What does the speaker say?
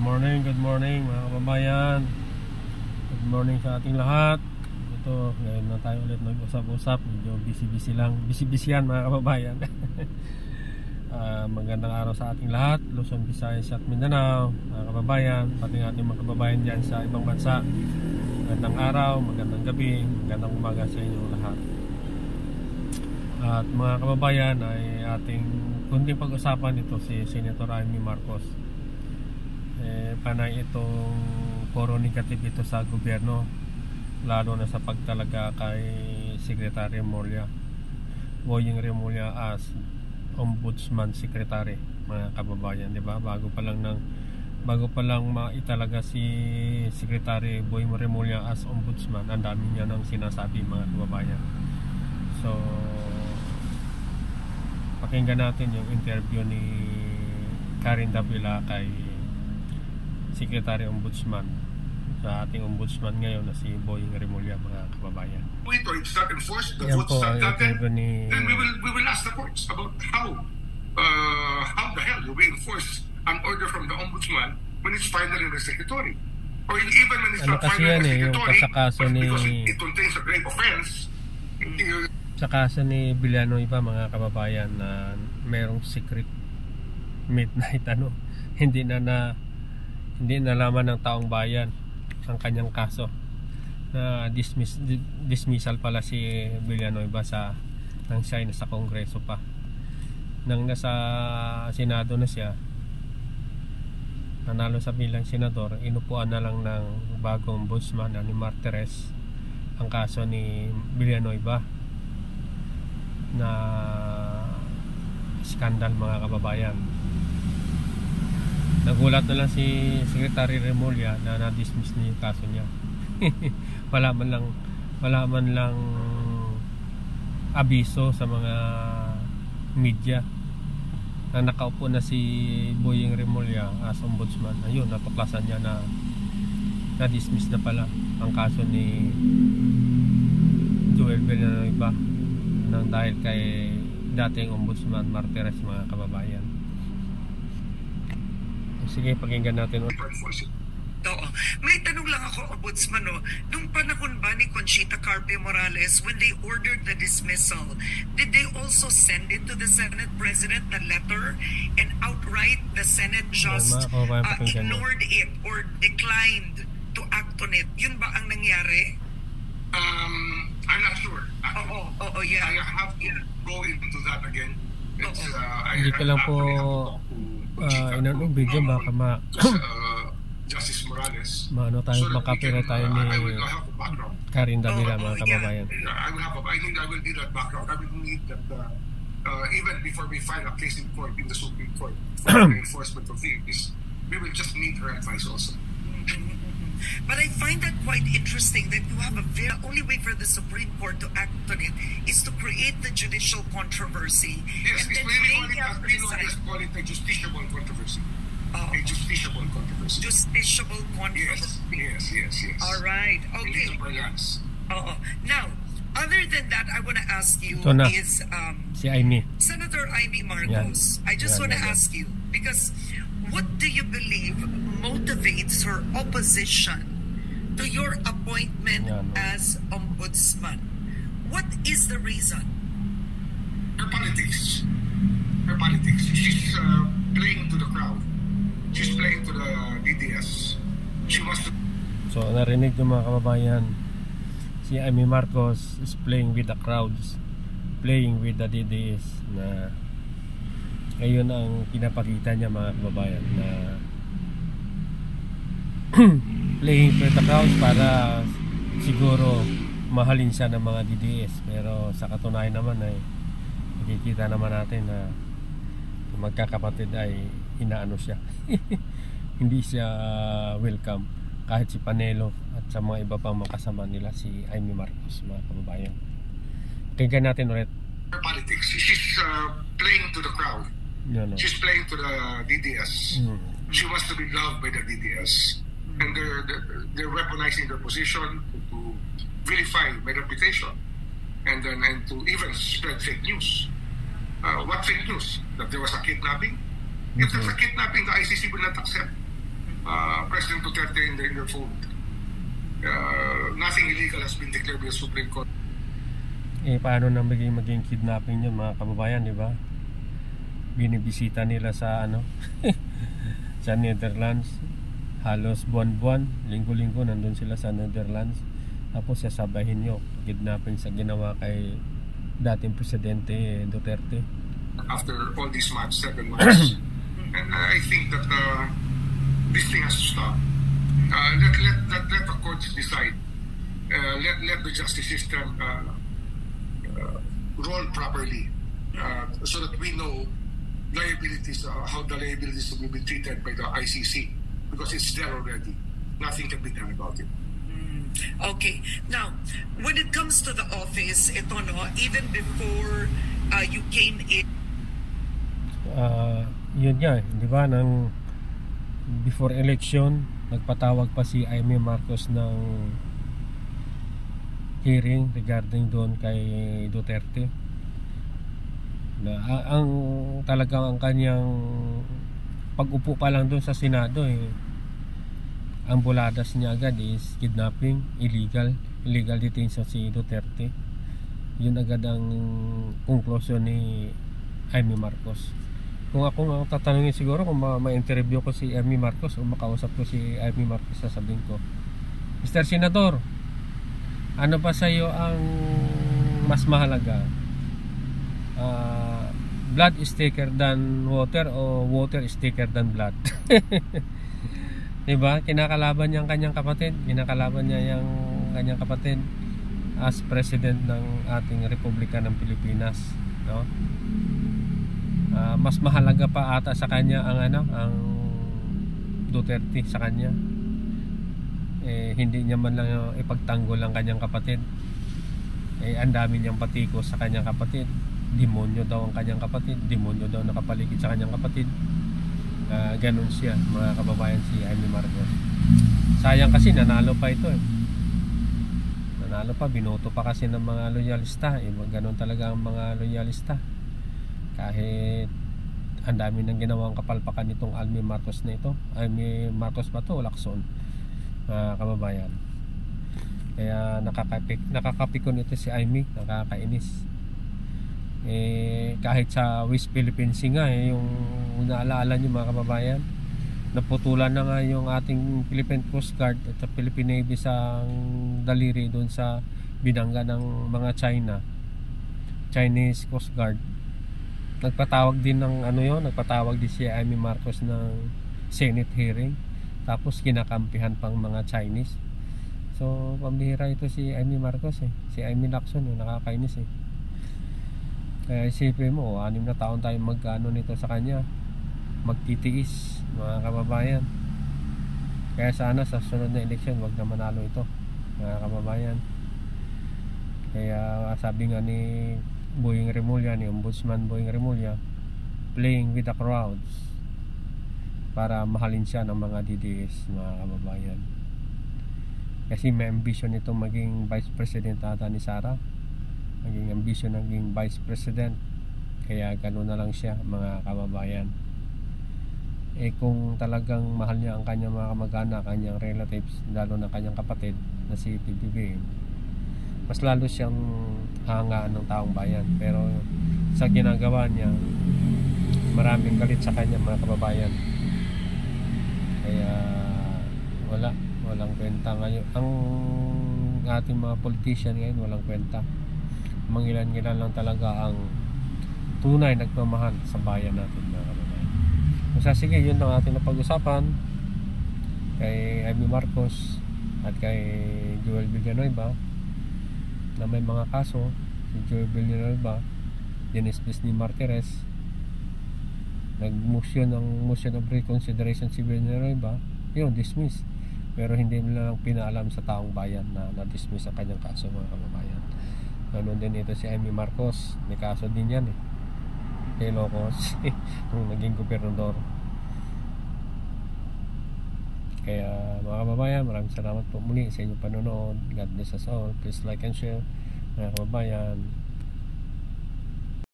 Good morning mga kababayan. Good morning sa ating lahat. Ito, ngayon na tayo ulit nag-usap-usap. Medyo busy-busy lang. Busy-busy yan mga kababayan. Magandang araw sa ating lahat, Luzon, Visayas at Mindanao, mga kababayan, pati ating mga kababayan dyan sa ibang bansa. Magandang araw, magandang gabi, magandang umaga sa inyong lahat. At mga kababayan, ay ating kunting pag-usapan ito si Senator Amy Marcos. Panay itong puro negative ito sa gobyerno, lalo na sa pagtalaga kay Secretary Boying Remulla as Ombudsman Secretary, mga kababayan, di ba? Bago pa lang maitalaga si Secretary Boying Remulla as Ombudsman, ang dami niya nang sinasabi, mga kababayan. So pakinggan natin yung interview ni Karen Davila kay Secretary Ombudsman, sa ating Ombudsman ngayon na si Boying Remulla, mga kababayan. Or it's not enforced, the Yan votes po, not gotten, ni... then we will ask the courts about how the hell do we enforce an order from the Ombudsman when it's finally in the Secretary? Or even when it's not finally in the Secretary, because it contains a grave offense. Sa kaso ni Villanueva, mga kababayan, na merong secret midnight hindi nalaman ng taong bayan ang kanyang kaso, na dismissal pala si Villanueva nang siya ay nasa Kongreso pa. Nang nasa Senado na siya, nanalo sa bilang senador, inupuan na lang ng bagong ombudsman ni Martires ang kaso ni Villanueva na skandal, mga kababayan. Nagulat na lang si Secretary Remulla na na-dismiss niya yung kaso niya. wala man lang abiso sa mga media na nakaupo na si Boying Remulla as ombudsman. Ayun, natuklasan niya na na-dismiss na pala ang kaso ni Joel Villanueva nang dahil kay dating ombudsman Martires, mga kababayan. Sige, pakinggan natin. Oo. May tanong lang ako, Ombudsman, no? Nung panahon ba ni Conchita Carpe Morales, when they ordered the dismissal, did they also send it to the Senate President, the letter, and outright the Senate just ignored it or declined to act on it? Yun ba ang nangyari? I'm not sure. Yeah. I have to go into that again. It's, hindi ko lang po inanong video, baka Justice Morales. Tayo makapira tayo ni Karen Davila, mga kababayan. I will need that background. I will need that even before we file a case in court, in the Supreme Court for the enforcement of this, we will just need her advice also. But I find that quite interesting that you have the only way for the Supreme Court to act on it is to create the judicial controversy. Yes, and then call it a justiciable controversy. A justiciable controversy. Justiciable controversy. Yes. All right. Okay. Now, other than that, I want to ask you is si Amy. Senator Amy Marcos. I just want to ask you, because what do you believe motivates her opposition to your appointment as ombudsman? What is the reason? Her politics. She's playing to the crowd. She's playing to the DDS. She wants to... So narinig ng mga kababayan, si Amy Marcos is playing with the crowds, playing with the DDS, na ngayon ang pinapakita niya, mga kababayan, na playing with the crowds para siguro mahalin siya ng mga DDS. Pero sa katunayan naman ay nakikita naman natin na magkakapatid ay inaano siya. Hindi siya welcome kahit si Panelo at sa mga iba pang makasama nila si Amy Marcos, mga kababayan. Tingnan natin ulit. Her politics. She's playing to the crowd. She's playing to the DDS. She wants to be loved by the DDS, and they're weaponizing their position to vilify my reputation, and to even spread fake news. What fake news? That there was a kidnapping? If there's a kidnapping, the ICC will not accept. President Duterte in their fold. Nothing illegal has been declared by the Supreme Court. Paano na maging kidnapping yun, mga kababayan, di ba? Binibisita nila sa sa Netherlands. Halos buwan-buwan, linggo-linggo nandun sila sa Netherlands. Tapos sasabahin nyo, kidnapping sa ginawa kay dating Presidente Duterte. After all these months, 7 months, and I think that this thing has to stop. Let the courts decide. Let the justice system roll properly, so that we know liabilities, how the liabilities will be treated by the ICC, because it's there already. Nothing can be done about it. Okay. Now, when it comes to the office, ito even before you came in. Yun nga, di ba, before election, nagpatawag pa si Amy Marcos ng hearing regarding doon kay Duterte. Na talagang ang kanyang pag-upo pa lang doon sa Senado, ang buladas niya agad is kidnapping, illegal detention si Duterte. Yun agad ang conclusion ni Amy Marcos. Kung ako nga tatanungin siguro, kung ma-interview ko si Amy Marcos o makausap ko si Amy Marcos, sasabihin ko, Mr. Senador, ano pa sa iyo ang mas mahalaga? Blood is thicker than water o water is thicker than blood? Diba? Kinakalaban niya ang kanyang kapatid. Kinakalaban niya yung kanyang kapatid as president ng ating Republika ng Pilipinas, no? Mas mahalaga pa ata sa kanya ang Duterte sa kanya. Hindi niya man lang ipagtanggol ang kanyang kapatid. Ang dami niyang patikos sa kanyang kapatid. Demonyo daw ang kanyang kapatid. Demonyo daw nakapaligid sa kanyang kapatid. Ganun siya, mga kababayan, si Amy Marcos. Sayang kasi nanalo pa ito. Nanalo pa, binoto pa kasi ng mga loyalista. Ganun talaga ang mga loyalista. Kahit ang dami ng ginawang kapalpakan nitong Amy Marcos na ito. Amy Marcos ba ito o Lacson? Kababayan. Kaya nakakapikon ito si Amy, nakakainis. Kahit sa West Philippine Sea nga, yung naalala nyo mga kababayan, naputulan na nga yung ating Philippine Coast Guard at Philippine Navy sa daliri doon sa binangga ng mga Chinese Coast Guard. Nagpatawag din ng nagpatawag din si Amy Marcos ng Senate hearing. Tapos kinakampihan pang mga Chinese. So pambihira ito si Amy Marcos Si Amy Lacson nakakainis Kaya isipin mo, 6 na taon tayong nito sa kanya. Magtitiis, mga kababayan. Kaya sana sa sunod na eleksyon wag na manalo ito, mga kababayan. Kaya sabi nga ni Boying Remulla, ni Ombudsman Boying Remulla, playing with the crowds para mahalin siya ng mga DDS, mga kababayan. Kasi may ambition itong maging Vice President ata ni Sara. Maging ambition naging Vice President. Kaya gano'n na lang siya, mga kababayan. Kung talagang mahal niya ang kanyang mga kamag-anak, kanyang relatives, lalo na kanyang kapatid na si PBBM, mas lalo siyang hangaan ng taong bayan. Pero sa ginagawa niya, maraming galit sa kanya, mga kababayan. Kaya walang kwenta ngayon ang ating mga politician ngayon. Walang kwenta, mangilan-ngilan lang talaga ang tunay nagmamahal sa bayan natin, mga kababayan. Kaya sige, yun lang ating napag-usapan kay Amy Marcos at kay Joel Villanueva na may mga kaso. Si Joel Villanueva, dinismiss ni Martires, nag-motion of reconsideration si Villanueva, yun, dismiss. Pero hindi nila lang pinaalam sa taong bayan na na-dismiss ang kanyang kaso, mga kababayan. Ganon din ito si Amy Marcos, may kaso din yan kay Locos nung naging gobernador. Kaya mga kababayan, maraming salamat po muli sa inyong panonood. God bless us all. Please like and share, mga kababayan.